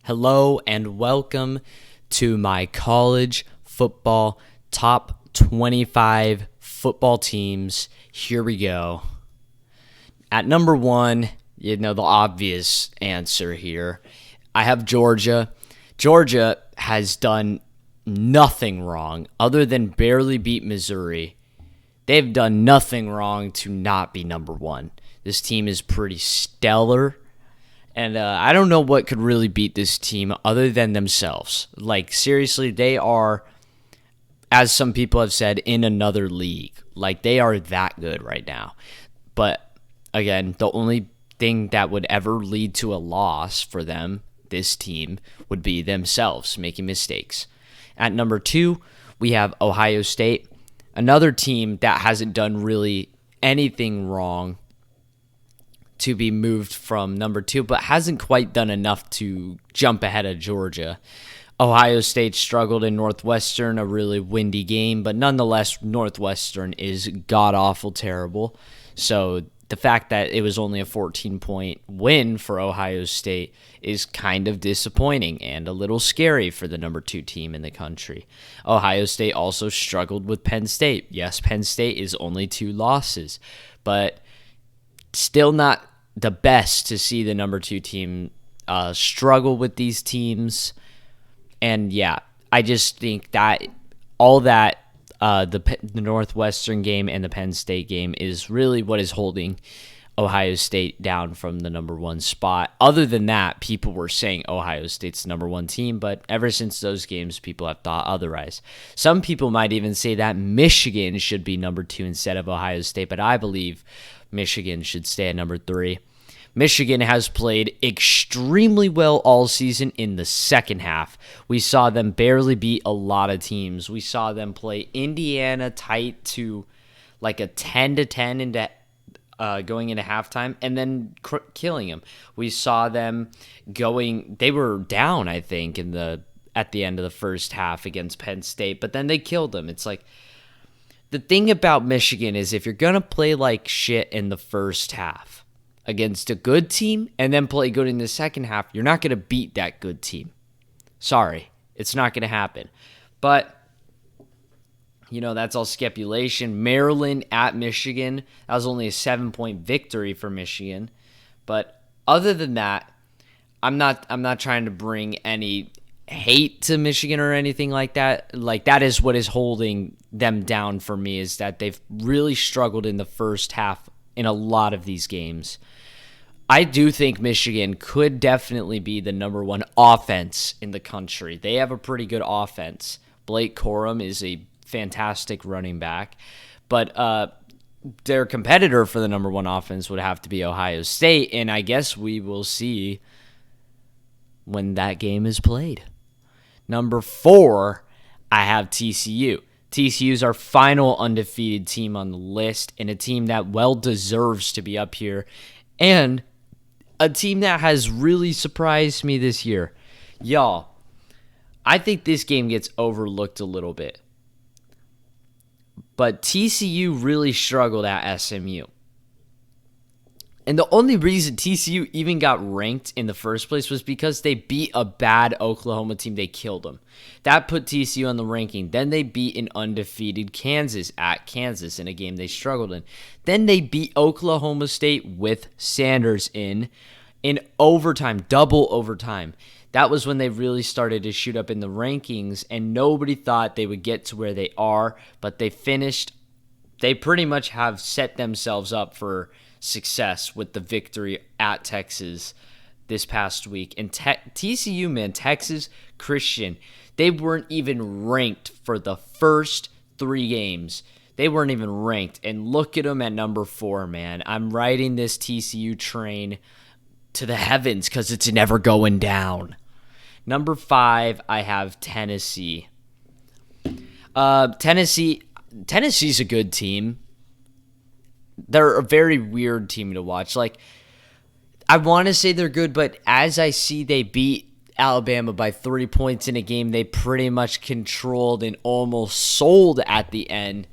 Hello and welcome to my college football top 25 football teams. Here we go. At number one, the obvious answer here. I have Georgia. Georgia has done nothing wrong other than barely beat Missouri. They've done nothing wrong to not be number one. This team is pretty stellar. And I don't know what could really beat this team other than themselves. Like, seriously, they are, as some people have said, in another league. Like, they are that good right now. But, again, the only thing that would ever lead to a loss for them, this team, would be themselves making mistakes. At number two, we have Ohio State, another team that hasn't done really anything wrong to be moved from number two, but hasn't quite done enough to jump ahead of Georgia. Ohio State struggled in Northwestern, a really windy game, but nonetheless, Northwestern is god-awful terrible. So the fact that it was only a 14-point win for Ohio State is kind of disappointing and a little scary for the number two team in the country. Ohio State also struggled with Penn State. Yes, Penn State is only 2 losses, but still not the best to see the number two team struggle with these teams. And yeah, I just think that all that the Northwestern game and the Penn State game is really what is holding Ohio State down from the number one spot. Other than that, people were saying Ohio State's the number one team, but ever since those games, people have thought otherwise. Some people might even say that Michigan should be number 2 instead of Ohio State, but I believe Michigan should stay at number 3. Michigan has played extremely well all season in the second half. We saw them barely beat a lot of teams. We saw them play Indiana tight to like a 10-10 into going into halftime and then killing them. We saw them they were down, I think, at the end of the first half against Penn State, but then they killed them. It's like, the thing about Michigan is if you're going to play like shit in the first half against a good team and then play good in the second half, you're not going to beat that good team. Sorry, it's not going to happen. But that's all speculation. Maryland at Michigan, that was only a 7-point victory for Michigan. But other than that, I'm not trying to bring any hate to Michigan or anything like that. Like, that is what is holding them down for me, is that they've really struggled in the first half in a lot of these games. I do think Michigan could definitely be the number one offense in the country. They have a pretty good offense. Blake Corum is a fantastic running back, but their competitor for the number one offense would have to be Ohio State, and I guess we will see when that game is played. Number 4, I have TCU. TCU is our final undefeated team on the list, and a team that well deserves to be up here, and a team that has really surprised me this year. Y'all, I think this game gets overlooked a little bit, but TCU really struggled at SMU. And the only reason TCU even got ranked in the first place was because they beat a bad Oklahoma team. They killed them. That put TCU on the ranking. Then they beat an undefeated Kansas at Kansas in a game they struggled in. Then they beat Oklahoma State with Sanders in overtime, double overtime. That was when they really started to shoot up in the rankings, and nobody thought they would get to where they are, but they finished. They pretty much have set themselves up for success with the victory at Texas this past week. And TCU, man, Texas Christian, they weren't even ranked for the first 3 games. They weren't even ranked. And look at them at number 4, man. I'm riding this TCU train to the heavens because it's never going down. Number 5, I have Tennessee. Tennessee's a good team. They're a very weird team to watch. Like, I want to say they're good, but as I see they beat Alabama by 3 points in a game they pretty much controlled and almost sold at the end,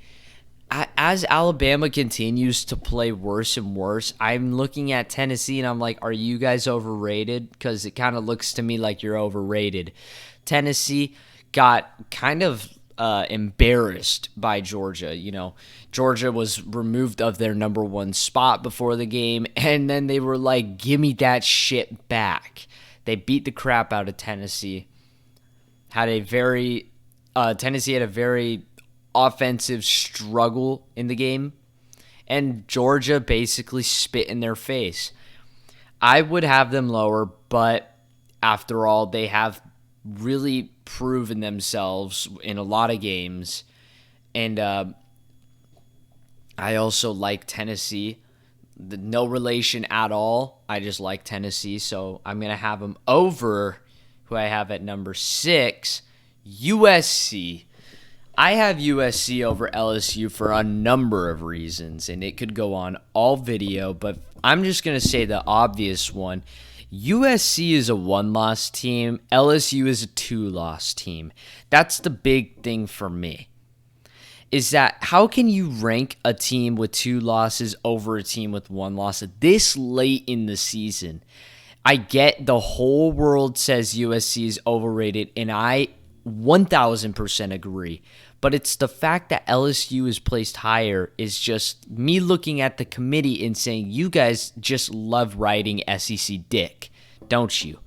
as Alabama continues to play worse and worse, I'm looking at Tennessee and I'm like, are you guys overrated? Because it kind of looks to me like you're overrated. Tennessee got kind of embarrassed by Georgia. Georgia was removed of their number one spot before the game, and then they were like, give me that shit back. They beat the crap out of Tennessee. Tennessee had a very offensive struggle in the game, and Georgia basically spit in their face. I would have them lower, but after all, they have really proven themselves in a lot of games, and I also like Tennessee. No relation at all. I just like Tennessee, so I'm going to have them over who I have at number 6, USC. I have USC over LSU for a number of reasons, and it could go on all video, but I'm just going to say the obvious one. USC is a 1-loss team. LSU is a 2-loss team. That's the big thing for me. Is that how can you rank a team with 2 losses over a team with 1 loss this late in the season? I get the whole world says USC is overrated, and I 1,000% agree. But it's the fact that LSU is placed higher is just me looking at the committee and saying, you guys just love riding SEC dick, don't you?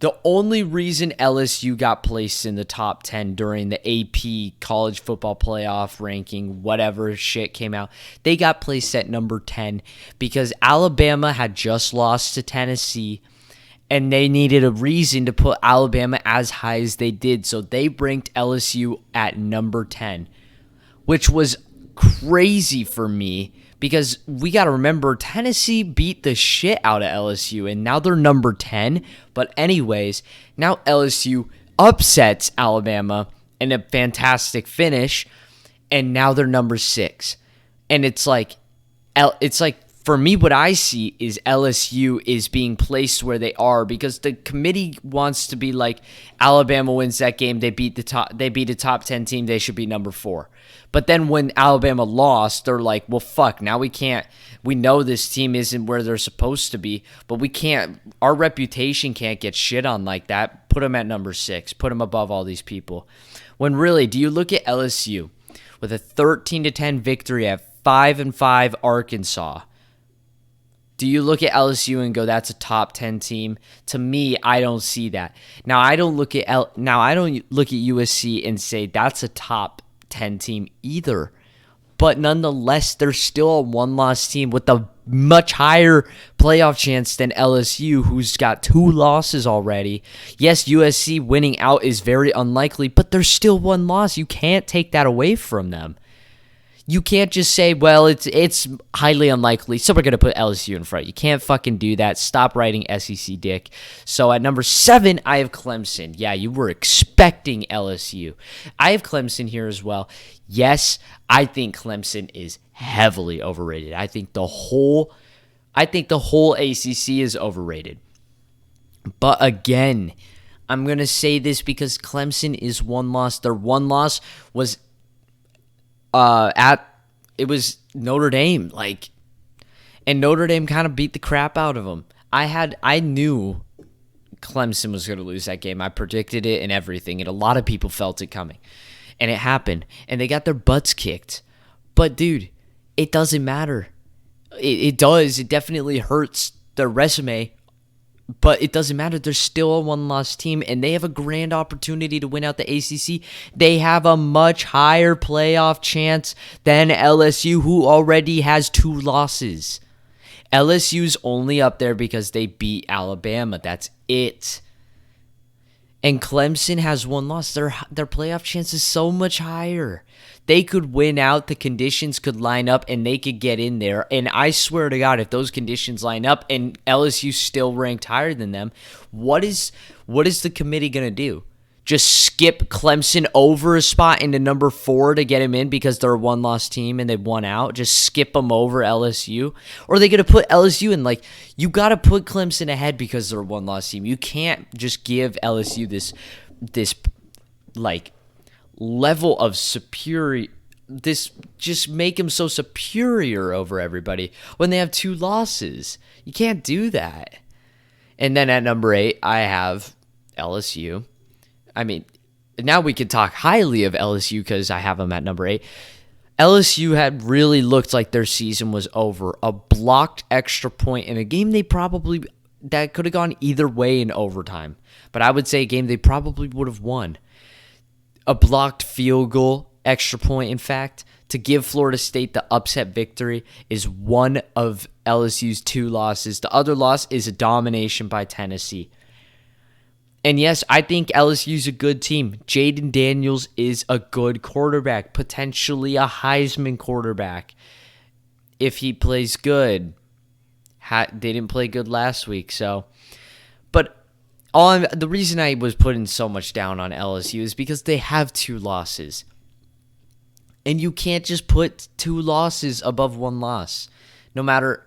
The only reason LSU got placed in the top 10 during the AP college football playoff ranking, whatever shit came out, they got placed at number 10 because Alabama had just lost to Tennessee, and they needed a reason to put Alabama as high as they did. So they ranked LSU at number 10, which was crazy for me because we got to remember Tennessee beat the shit out of LSU, and now they're number 10. But anyways, now LSU upsets Alabama in a fantastic finish, and now they're number 6. And it's like for me, what I see is LSU is being placed where they are because the committee wants to be like, Alabama wins that game, they beat a top 10 team, they should be number 4. But then when Alabama lost, they're like, well, fuck, now we know this team isn't where they're supposed to be, but our reputation can't get shit on like that. Put them at number 6, put them above all these people. When really, do you look at LSU with a 13-10 victory at 5-5 Arkansas? Do you look at LSU and go, that's a top 10 team? To me, I don't see that. Now I don't look at USC and say that's a top 10 team either. But nonetheless, they're still a 1-loss team with a much higher playoff chance than LSU, who's got 2 losses already. Yes, USC winning out is very unlikely, but there's still 1 loss. You can't take that away from them. You can't just say, well, it's highly unlikely, so we're going to put LSU in front. You can't fucking do that. Stop writing SEC dick. So at number 7, I have Clemson. Yeah, you were expecting LSU. I have Clemson here as well. Yes, I think Clemson is heavily overrated. I think the whole ACC is overrated. But again, I'm going to say this because Clemson is 1 loss. Their 1 loss was it was Notre Dame, and Notre Dame kind of beat the crap out of them. I knew Clemson was going to lose that game. I predicted it and everything, and a lot of people felt it coming, and it happened, and they got their butts kicked. But dude, it doesn't matter. It does. It definitely hurts their resume. But it doesn't matter. They're still a 1-loss team, and they have a grand opportunity to win out the ACC. They have a much higher playoff chance than LSU, who already has 2 losses. LSU's only up there because they beat Alabama. That's it. And Clemson has 1 loss. Their playoff chance is so much higher. They could win out, the conditions could line up, and they could get in there. And I swear to God, if those conditions line up and LSU still ranked higher than them, what is the committee going to do? Just skip Clemson over a spot into number 4 to get him in because they're a 1-loss team and they won out? Just skip them over LSU? Or are they going to put LSU in? You got to put Clemson ahead because they're a 1-loss team. You can't just give LSU this level of this just make them so superior over everybody when they have 2 losses. You can't do that. And then at number 8, I have LSU. I mean, now we could talk highly of LSU because I have them at number 8. LSU had really looked like their season was over. A blocked extra point in a game that could have gone either way in overtime. But I would say a game they probably would have won. A blocked field goal, extra point, in fact, to give Florida State the upset victory is one of LSU's 2 losses. The other loss is a domination by Tennessee. And yes, I think LSU's a good team. Jaden Daniels is a good quarterback, potentially a Heisman quarterback if he plays good. They didn't play good last week, so. But the reason I was putting so much down on LSU is because they have 2 losses. And you can't just put 2 losses above 1 loss. No matter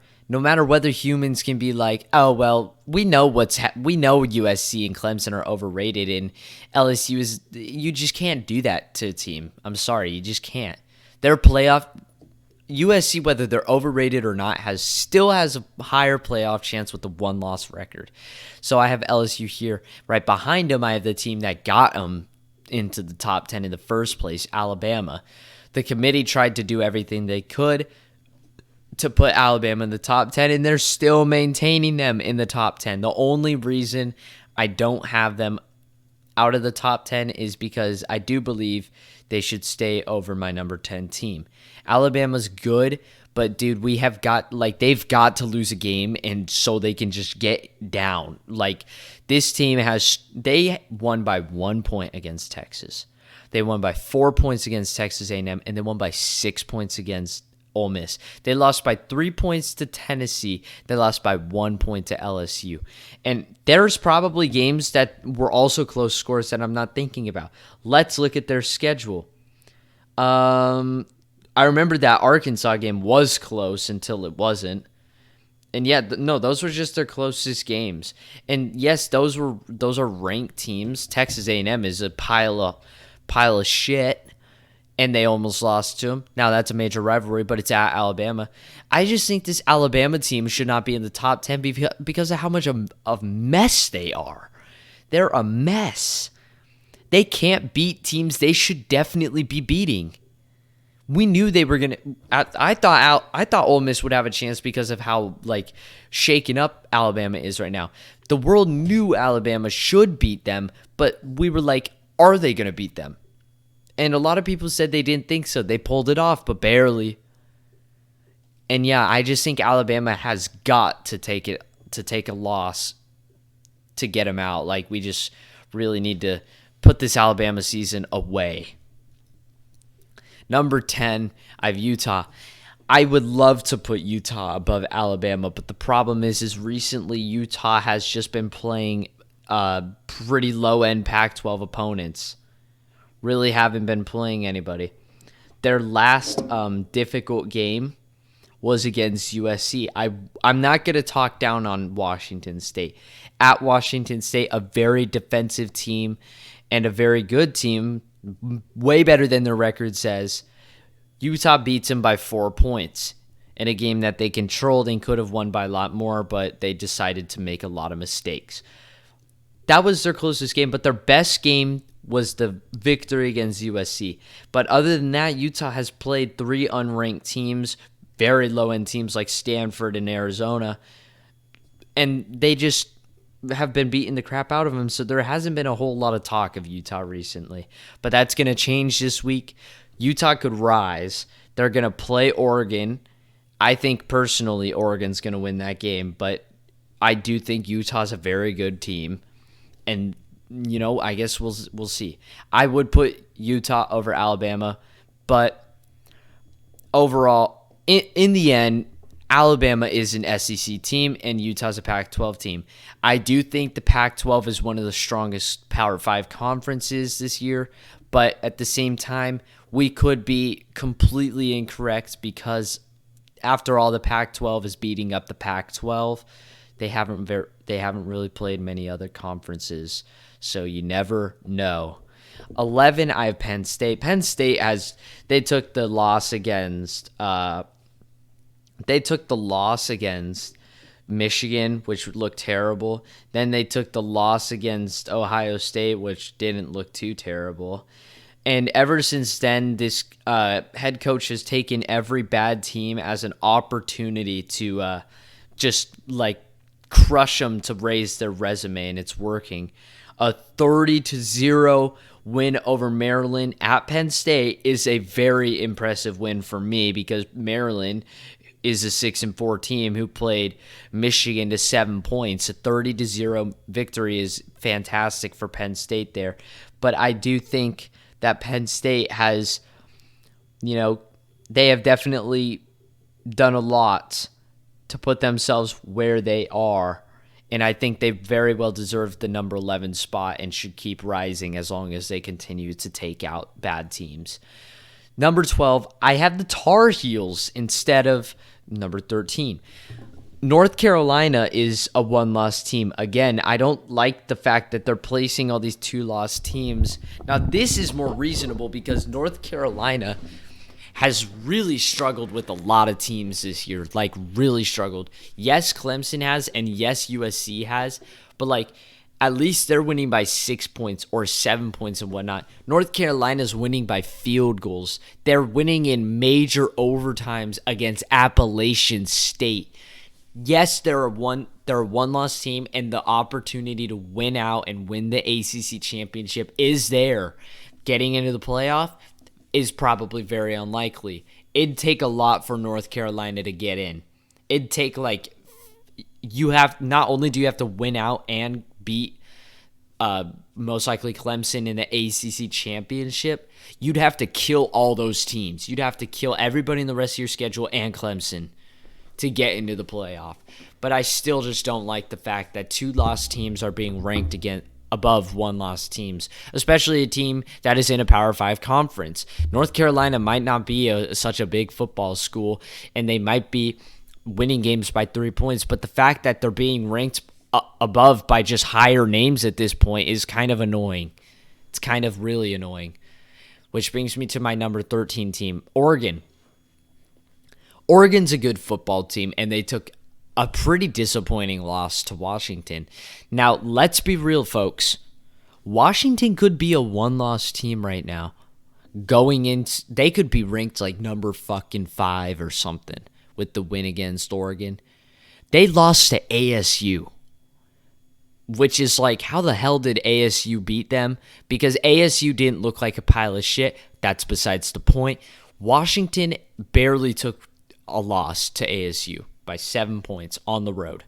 whether humans can be like, oh well, we know USC and Clemson are overrated, and LSU is. You just can't do that to a team. I'm sorry, you just can't. Their playoff USC, whether they're overrated or not, still has a higher playoff chance with the 1-loss record. So I have LSU here. Right behind them, I have the team that got them into the top 10 in the first place, Alabama. The committee tried to do everything they could to put Alabama in the top 10, and they're still maintaining them in the top 10. The only reason I don't have them out of the top 10 is because I do believe they should stay over my number 10 team. Alabama's good, but dude, they've got to lose a game, and so they can just get down. Like, this team they won by 1 point against Texas. They won by 4 points against Texas A&M, and they won by 6 points against Ole Miss. They lost by 3 points to Tennessee. They lost by 1 point to LSU. And there's probably games that were also close scores that I'm not thinking about. Let's look at their schedule. I remember that Arkansas game was close until it wasn't. And yeah, no, those were just their closest games. And yes, those are ranked teams. Texas A&M is a pile of shit. And they almost lost to them. Now, that's a major rivalry, but it's at Alabama. I just think this Alabama team should not be in the top 10 because of how much of mess they are. They're a mess. They can't beat teams they should definitely be beating. We knew they were going to. I thought Ole Miss would have a chance because of how shaken up Alabama is right now. The world knew Alabama should beat them, but we were like, are they going to beat them? And a lot of people said they didn't think so. They pulled it off, but barely. And yeah, I just think Alabama has got to take a loss to get them out. We just really need to put this Alabama season away. Number 10, I have Utah. I would love to put Utah above Alabama, but the problem is recently Utah has just been playing pretty low-end Pac-12 opponents. Really haven't been playing anybody. Their last difficult game was against USC. I'm not going to talk down on Washington State. At Washington State, a very defensive team and a very good team, way better than their record says. Utah beats them by 4 points in a game that they controlled and could have won by a lot more, but they decided to make a lot of mistakes. That was their closest game, but their best game was the victory against USC. But other than that, Utah has played 3 unranked teams, very low-end teams like Stanford and Arizona, and they just have been beating the crap out of them, so there hasn't been a whole lot of talk of Utah recently. But that's going to change this week. Utah could rise. They're going to play Oregon. I think personally Oregon's going to win that game, but I do think Utah's a very good team, and I guess we'll see. I would put Utah over Alabama, but overall, in the end, Alabama is an SEC team and Utah's a Pac-12 team. I do think the Pac-12 is one of the strongest Power 5 conferences this year, but at the same time, we could be completely incorrect because after all, the Pac-12 is beating up the Pac-12. They haven't really played many other conferences, so you never know. 11, I have Penn State. Penn State they took the loss against Michigan, which looked terrible. Then they took the loss against Ohio State, which didn't look too terrible. And ever since then, this head coach has taken every bad team as an opportunity to just like crush them to raise their resume, and it's working. A 30-0 win over Maryland at Penn State is a very impressive win for me because Maryland is a 6-4 team who played Michigan to 7 points. A 30-0 victory is fantastic for Penn State there. But I do think that Penn State has, they have definitely done a lot to put themselves where they are. And I think they very well deserve the number 11 spot and should keep rising as long as they continue to take out bad teams. Number 12, I have the Tar Heels instead of number 13. North Carolina is a one-loss team. Again, I don't like the fact that they're placing all these two-loss teams. Now, this is more reasonable because North Carolina has really struggled with a lot of teams this year, like really struggled. Yes, Clemson has, and yes, USC has, but like at least they're winning by 6 points or 7 points and whatnot. North Carolina's winning by field goals. They're winning in major overtimes against Appalachian State. Yes, they're a one-loss team, and the opportunity to win out and win the ACC championship is there. Getting into the playoff is probably very unlikely. It'd take a lot for North Carolina to get in. It'd take not only do you have to win out and beat most likely Clemson in the ACC championship, you'd have to kill all those teams. You'd have to kill everybody in the rest of your schedule and Clemson to get into the playoff. But I still just don't like the fact that two-loss teams are being ranked above one-loss teams, especially a team that is in a Power 5 conference. North Carolina might not be such a big football school, and they might be winning games by 3 points, but the fact that they're being ranked above by just higher names at this point is kind of annoying. It's kind of really annoying. Which brings me to my number 13 team, Oregon. Oregon's a good football team, and they took a pretty disappointing loss to Washington. Now, let's be real, folks. Washington could be a one-loss team right now. They could be ranked like number fucking 5 or something with the win against Oregon. They lost to ASU, which is like, how the hell did ASU beat them? Because ASU didn't look like a pile of shit. That's besides the point. Washington barely took a loss to ASU by 7 points on the road.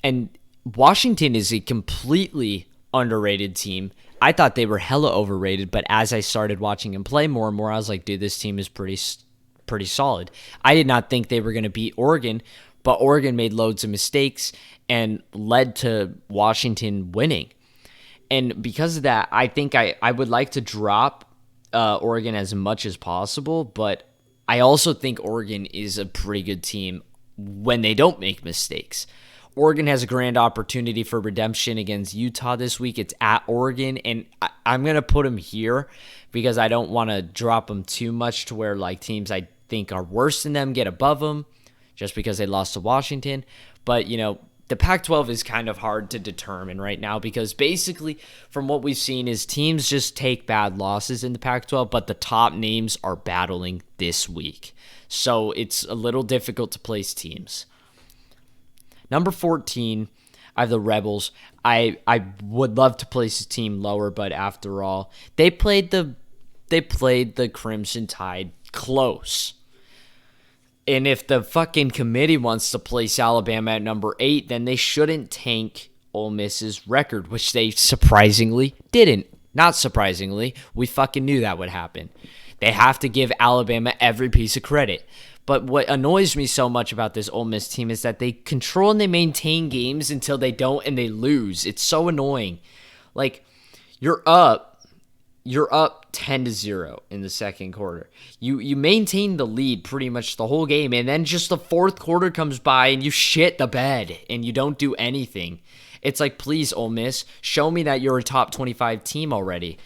And Washington is a completely underrated team. I thought they were hella overrated, but as I started watching them play more and more, I was like, dude, this team is pretty solid. I did not think they were going to beat Oregon, but Oregon made loads of mistakes and led to Washington winning. And because of that, I think I would like to drop Oregon as much as possible, but I also think Oregon is a pretty good team when they don't make mistakes. Oregon has a grand opportunity for redemption against Utah this week. It's at Oregon, and I'm going to put them here because I don't want to drop them too much to where like teams I think are worse than them get above them just because they lost to Washington. But, the Pac-12 is kind of hard to determine right now because basically from what we've seen is teams just take bad losses in the Pac-12, but the top names are battling this week. So it's a little difficult to place teams. Number 14, I have the Rebels. I would love to place a team lower, but after all, they played the Crimson Tide close. And if the fucking committee wants to place Alabama at number 8, then they shouldn't tank Ole Miss's record, which they surprisingly didn't. Not surprisingly, we fucking knew that would happen. They have to give Alabama every piece of credit. But what annoys me so much about this Ole Miss team is that they control and they maintain games until they don't and they lose. It's so annoying. Like, you're up 10-0 in the second quarter. You maintain the lead pretty much the whole game, and then just the fourth quarter comes by and you shit the bed and you don't do anything. It's like, please, Ole Miss, show me that you're a top 25 team already.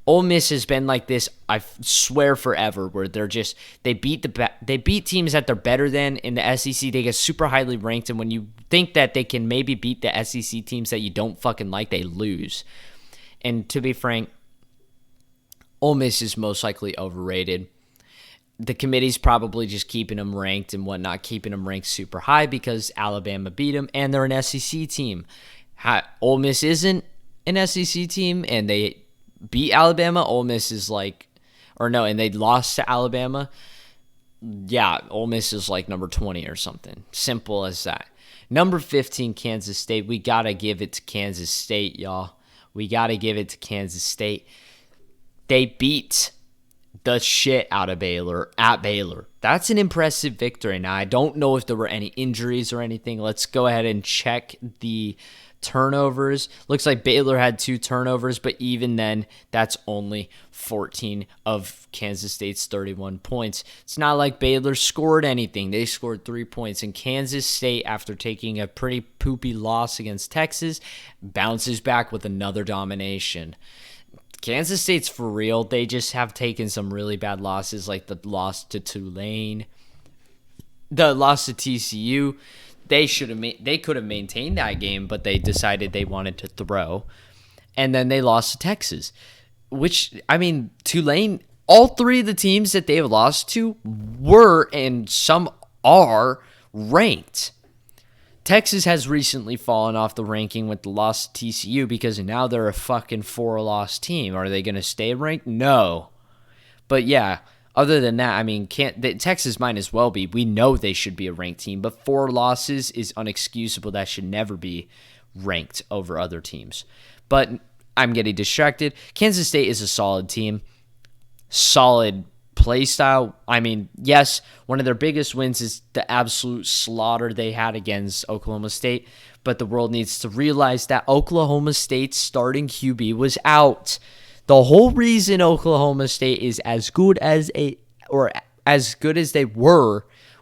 Ole Miss has been like this, I swear, forever, where they beat teams that they're better than in the SEC. They get super highly ranked, and when you think that they can maybe beat the SEC teams that you don't fucking like, they lose. And to be frank, Ole Miss is most likely overrated. The committee's probably just keeping them ranked and whatnot, keeping them ranked super high because Alabama beat them, and they're an SEC team. Ole Miss isn't an SEC team, and they beat Alabama. Ole Miss is and they lost to Alabama. Yeah, Ole Miss is like number 20 or something. Simple as that. Number 15, Kansas State. We got to give it to Kansas State, y'all. We got to give it to Kansas State. They beat the shit out of Baylor at Baylor. That's an impressive victory. Now, I don't know if there were any injuries or anything. Let's go ahead and check the turnovers. Looks like Baylor had 2 turnovers, but even then, that's only 14 of Kansas State's 31 points. It's not like Baylor scored anything. They scored 3 points. And Kansas State, after taking a pretty poopy loss against Texas, bounces back with another domination. Kansas State's for real. They just have taken some really bad losses, like the loss to Tulane, the loss to TCU. They could have maintained that game, but they decided they wanted to throw. And then they lost to Texas, which, I mean, Tulane, all 3 of the teams that they have lost to were, and some are, ranked. Texas has recently fallen off the ranking with the loss to TCU because now they're a fucking 4-loss team. Are they going to stay ranked? No. But yeah, other than that, I mean, Texas might as well be. We know they should be a ranked team, but 4 losses is unexcusable. That should never be ranked over other teams. But I'm getting distracted. Kansas State is a solid team. Solid play style. I mean, yes, one of their biggest wins is the absolute slaughter they had against Oklahoma State, but the world needs to realize that Oklahoma State's starting QB was out. The whole reason Oklahoma State is as good as they were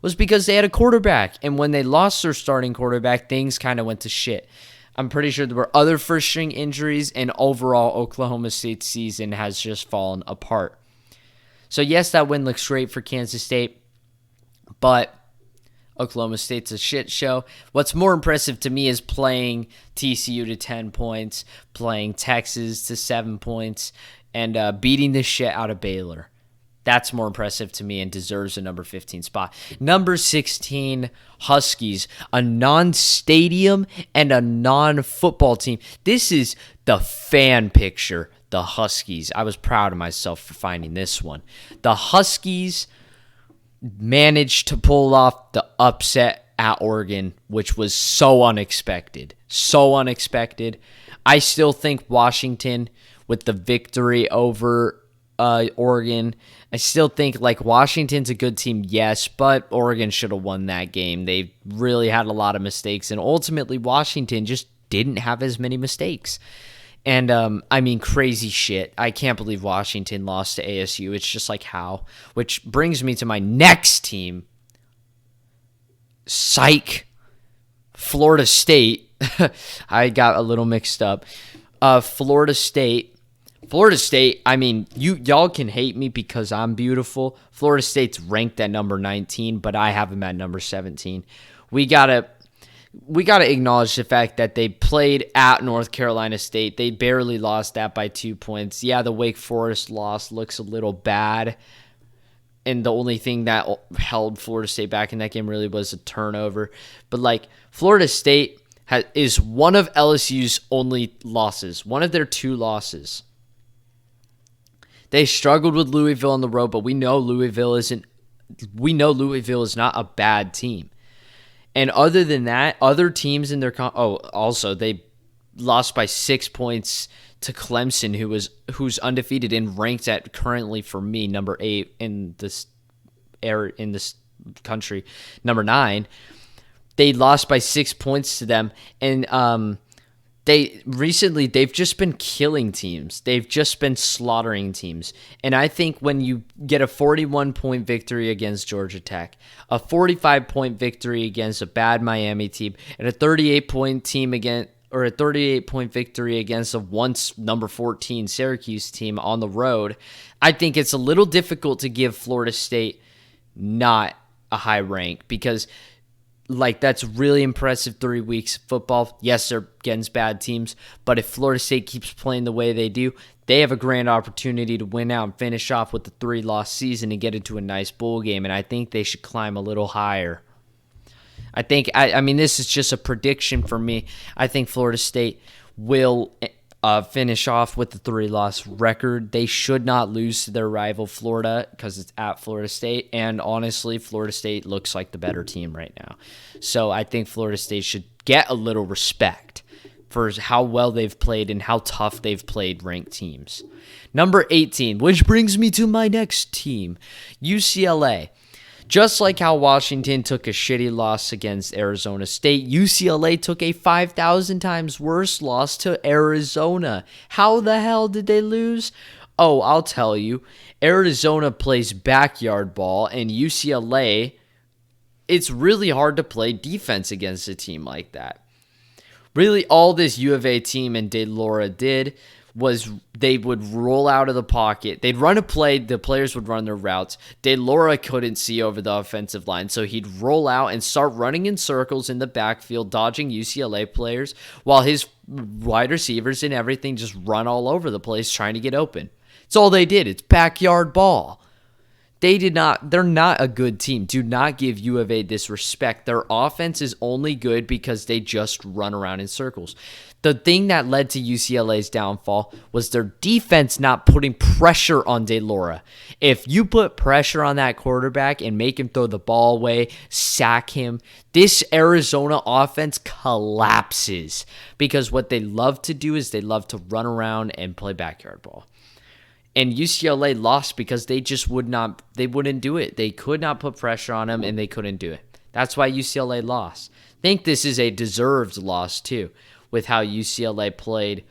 was because they had a quarterback, and when they lost their starting quarterback, things kind of went to shit. I'm pretty sure there were other first-string injuries, and overall Oklahoma State's season has just fallen apart. So, yes, that win looks great for Kansas State, but Oklahoma State's a shit show. What's more impressive to me is playing TCU to 10 points, playing Texas to 7 points, and beating the shit out of Baylor. That's more impressive to me and deserves a number 15 spot. Number 16, Huskies, a non-stadium and a non-football team. This is the fan picture. The Huskies. I was proud of myself for finding this one. The Huskies managed to pull off the upset at Oregon, which was so unexpected. So unexpected. I still think Washington, with the victory over Oregon, I still think Washington's a good team, yes, but Oregon should have won that game. They really had a lot of mistakes, and ultimately Washington just didn't have as many mistakes. And, I mean, crazy shit. I can't believe Washington lost to ASU. It's just like how. Which brings me to my next team. Psych. Florida State. I got a little mixed up. Florida State. Florida State, I mean, y'all can hate me because I'm beautiful. Florida State's ranked at number 19, but I have them at number 17. We gotta acknowledge the fact that they played at North Carolina State. They barely lost that by 2 points. Yeah, the Wake Forest loss looks a little bad. And the only thing that held Florida State back in that game really was a turnover. But, Florida State is one of LSU's only losses. One of their 2 losses. They struggled with Louisville on the road, but we know Louisville is not a bad team. And other than that, other teams in their also they lost by 6 points to Clemson, who's undefeated and ranked at currently for me number 8 in this country, number 9. They lost by 6 points to them, and they've just been killing teams. They've just been slaughtering teams. And I think when you get a 41-point victory against Georgia Tech, a 45-point victory against a bad Miami team, and a 38-point or a 38-point victory against a once number 14 Syracuse team on the road, I think it's a little difficult to give Florida State not a high rank because that's really impressive 3 weeks of football. Yes, they're against bad teams, but if Florida State keeps playing the way they do, they have a grand opportunity to win out and finish off with the 3-loss season and get into a nice bowl game, and I think they should climb a little higher. I mean, this is just a prediction for me. I think Florida State will finish off with the 3-loss record. They should not lose to their rival Florida because it's at Florida State. And honestly, Florida State looks like the better team right now. So I think Florida State should get a little respect for how well they've played and how tough they've played ranked teams. Number 18, which brings me to my next team, UCLA. Just like how Washington took a shitty loss against Arizona State, UCLA took a 5,000 times worse loss to Arizona. How the hell did they lose? Oh, I'll tell you. Arizona plays backyard ball, and UCLA, it's really hard to play defense against a team like that. Really, all this U of A team and De Laura did was they would roll out of the pocket. They'd run a play. The players would run their routes. De Laura couldn't see over the offensive line, so he'd roll out and start running in circles in the backfield, dodging UCLA players, while his wide receivers and everything just run all over the place trying to get open. It's all they did. It's backyard ball. They're not a good team. Do not give U of A this respect. Their offense is only good because they just run around in circles. The thing that led to UCLA's downfall was their defense not putting pressure on De Laura. If you put pressure on that quarterback and make him throw the ball away, sack him, this Arizona offense collapses because what they love to do is they love to run around and play backyard ball. And UCLA lost because they wouldn't do it. They could not put pressure on them, and they couldn't do it. That's why UCLA lost. I think this is a deserved loss, too, with how UCLA played.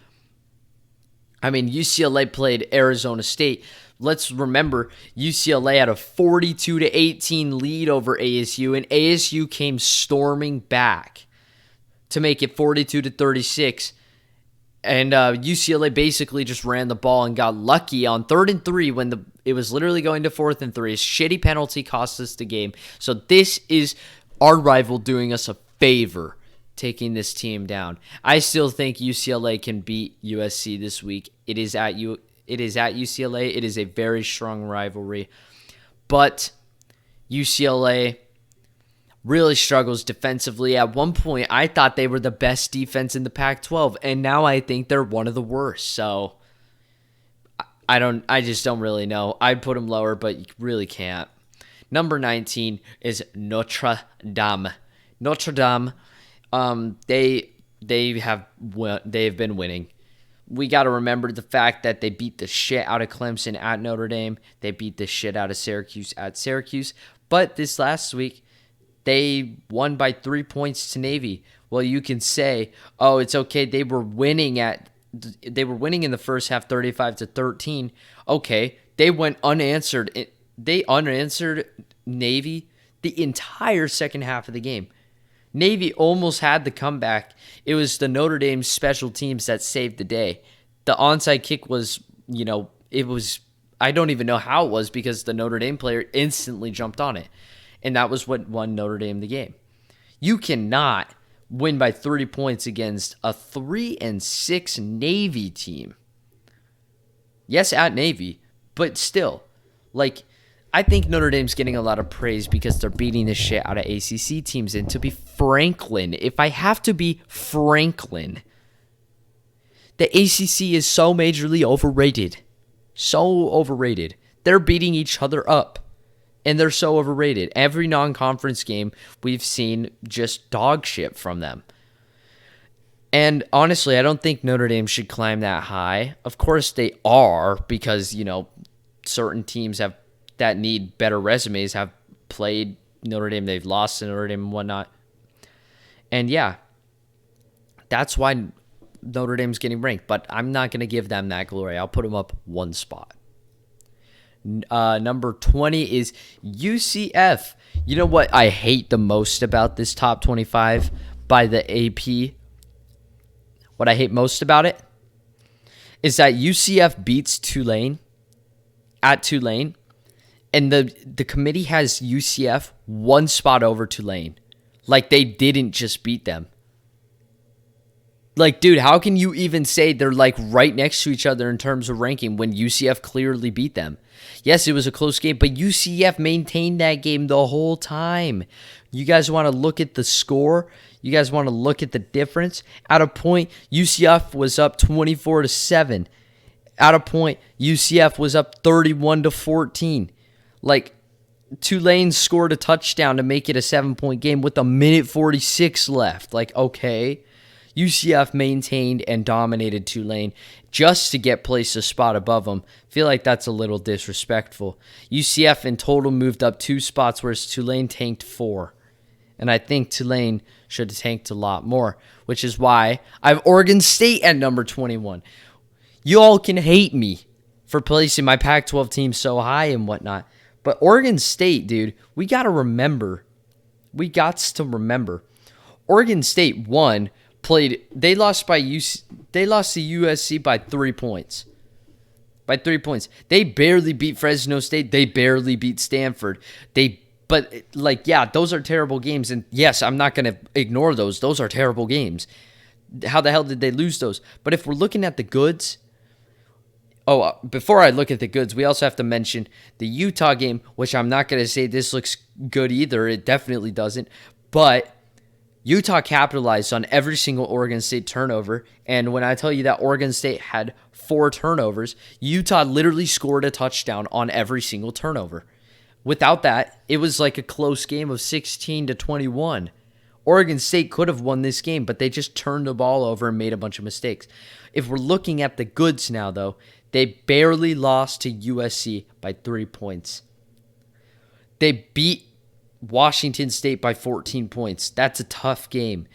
I mean, UCLA played Arizona State. Let's remember, UCLA had a 42-18 lead over ASU, and ASU came storming back to make it 42-36. And UCLA basically just ran the ball and got lucky on 3rd and 3 when it was literally going to 4th and 3. A shitty penalty cost us the game. So this is our rival doing us a favor, taking this team down. I still think UCLA can beat USC this week. It is at UCLA. It is a very strong rivalry. But UCLA really struggles defensively. At one point, I thought they were the best defense in the Pac-12, and now I think they're one of the worst. So I just don't really know. I'd put them lower, but you really can't. Number 19 is Notre Dame. Notre Dame, they have been winning. We got to remember the fact that they beat the shit out of Clemson at Notre Dame. They beat the shit out of Syracuse at Syracuse. But this last week, they won by 3 points to Navy. Well, you can say, oh, it's okay. They were winning in the first half 35-13. Okay, they went unanswered. They unanswered Navy the entire second half of the game. Navy almost had the comeback. It was the Notre Dame special teams that saved the day. The onside kick was, I don't even know how it was because the Notre Dame player instantly jumped on it. And that was what won Notre Dame the game. You cannot win by 30 points against a 3-6 Navy team. Yes, at Navy, but still. I think Notre Dame's getting a lot of praise because they're beating the shit out of ACC teams. And to be Franklin, if I have to be Franklin, the ACC is so majorly overrated. So overrated. They're beating each other up. And they're so overrated. Every non-conference game, we've seen just dog shit from them. And honestly, I don't think Notre Dame should climb that high. Of course they are, because, certain teams that need better resumes have played Notre Dame. They've lost to Notre Dame and whatnot. And yeah, that's why Notre Dame's getting ranked. But I'm not going to give them that glory. I'll put them up one spot. Number 20 is UCF. You know what I hate the most about this top 25 by the AP? what I hate most about it is that UCF beats Tulane at Tulane, and the committee has UCF one spot over Tulane. Like, they didn't just beat them. Like, dude, how can you even say they're, like, right next to each other in terms of ranking when UCF clearly beat them? Yes, it was a close game, but UCF maintained that game the whole time. You guys want to look at the score? You guys want to look at the difference? At a point, UCF was up 24-7. At a point, UCF was up 31-14. Like, Tulane scored a touchdown to make it a 7-point game with 1:46 left. Like, okay. UCF maintained and dominated Tulane just to get placed a spot above them. Feel like that's a little disrespectful. UCF in total moved up 2 spots, whereas Tulane tanked 4. And I think Tulane should have tanked a lot more, which is why I have Oregon State at number 21. You all can hate me for placing my Pac-12 team so high and whatnot. But Oregon State, dude, we got to remember. Oregon State won. They lost to USC by 3 points. They barely beat Fresno State. They barely beat Stanford. Those are terrible games. And yes, I'm not going to ignore those. Those are terrible games. How the hell did they lose those? But if we're looking at the goods, before I look at the goods, we also have to mention the Utah game, which I'm not going to say this looks good either. It definitely doesn't. But Utah capitalized on every single Oregon State turnover, and when I tell you that Oregon State had 4 turnovers, Utah literally scored a touchdown on every single turnover. Without that, it was like a close game of 16-21. Oregon State could have won this game, but they just turned the ball over and made a bunch of mistakes. If we're looking at the goods now, though, they barely lost to USC by 3 points. They beat Washington State by 14 points. That's a tough game.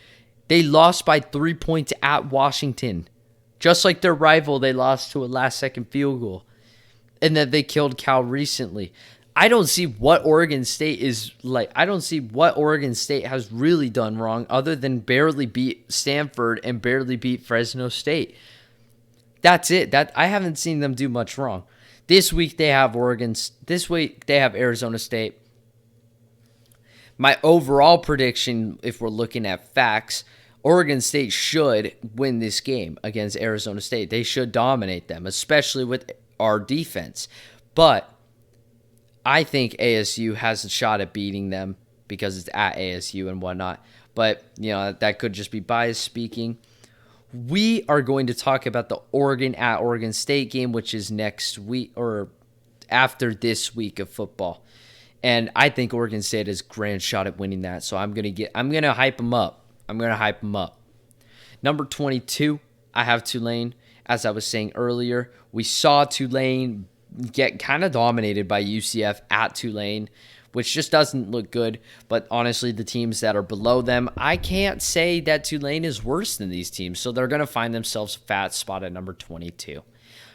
They lost by 3 points at Washington. Just like their rival, they lost to a last-second field goal. And then they killed Cal recently. I don't see what Oregon State has really done wrong other than barely beat Stanford and barely beat Fresno State. That's it. I haven't seen them do much wrong. This week they have Arizona State. My overall prediction, if we're looking at facts, Oregon State should win this game against Arizona State. They should dominate them, especially with our defense. But I think ASU has a shot at beating them because it's at ASU and whatnot. But, that could just be bias speaking. We are going to talk about the Oregon at Oregon State game, which is next week or after this week of football. And I think Oregon State has a grand shot at winning that. So I'm gonna hype them up. Number 22, I have Tulane. As I was saying earlier, we saw Tulane get kind of dominated by UCF at Tulane, which just doesn't look good. But honestly, the teams that are below them, I can't say that Tulane is worse than these teams. So they're going to find themselves a fat spot at number 22.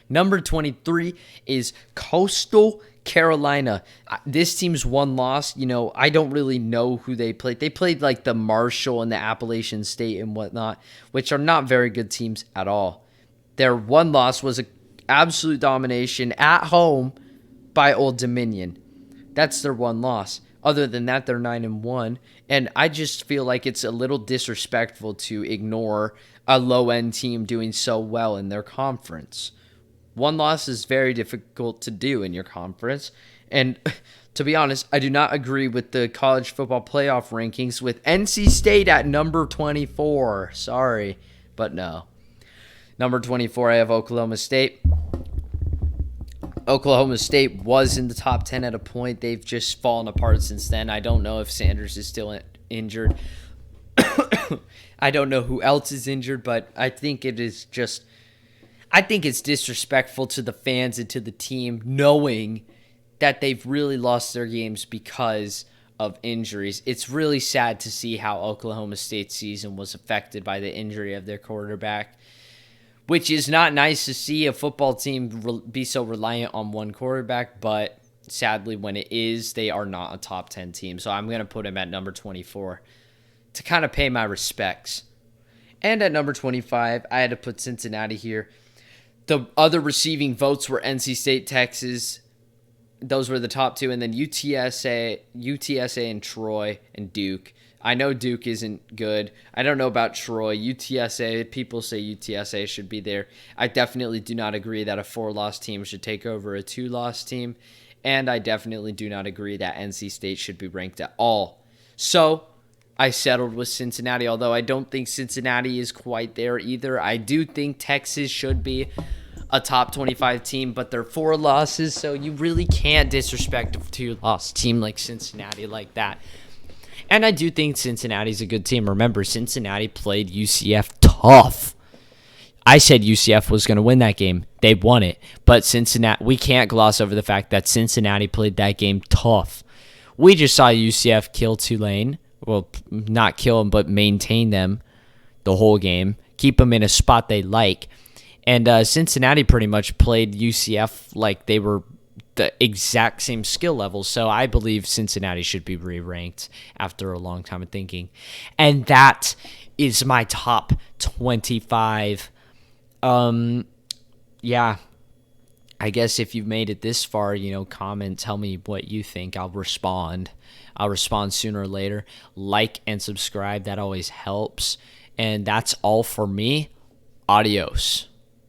Number 23 is Coastal Carolina. This team's one loss. I don't really know who they played. They played like the Marshall and the Appalachian State and whatnot, which are not very good teams at all. Their one loss was an absolute domination at home by Old Dominion. That's their one loss. Other than that, they're 9-1. And I just feel like it's a little disrespectful to ignore a low-end team doing so well in their conference. One loss is very difficult to do in your conference. And to be honest, I do not agree with the college football playoff rankings with NC State at number 24. Sorry, but no. Number 24, I have Oklahoma State. Oklahoma State was in the top 10 at a point. They've just fallen apart since then. I don't know if Sanders is still injured. I don't know who else is injured, but I think it's disrespectful to the fans and to the team knowing that they've really lost their games because of injuries. It's really sad to see how Oklahoma State's season was affected by the injury of their quarterback, which is not nice to see a football team be so reliant on one quarterback, but sadly when it is, they are not a top 10 team. So I'm going to put them at number 24 to kind of pay my respects. And at number 25, I had to put Cincinnati here. The other receiving votes were NC State, Texas. Those were the top two. And then UTSA and Troy and Duke. I know Duke isn't good. I don't know about Troy. UTSA, people say UTSA should be there. I definitely do not agree that a 4-loss team should take over a 2-loss team. And I definitely do not agree that NC State should be ranked at all. So I settled with Cincinnati, although I don't think Cincinnati is quite there either. I do think Texas should be a top 25 team, but they're 4 losses, so you really can't disrespect a 2-loss team like Cincinnati like that. And I do think Cincinnati's a good team. Remember, Cincinnati played UCF tough. I said UCF was going to win that game. They won it. But Cincinnati, we can't gloss over the fact that Cincinnati played that game tough. We just saw UCF kill Tulane. Well, not kill them, but maintain them the whole game. Keep them in a spot they like. And Cincinnati pretty much played UCF like they were the exact same skill level. So I believe Cincinnati should be re-ranked after a long time of thinking. And that is my top 25. Yeah. I guess if you've made it this far, comment, tell me what you think. I'll respond. I'll respond sooner or later. Like and subscribe. That always helps. And that's all for me. Adios.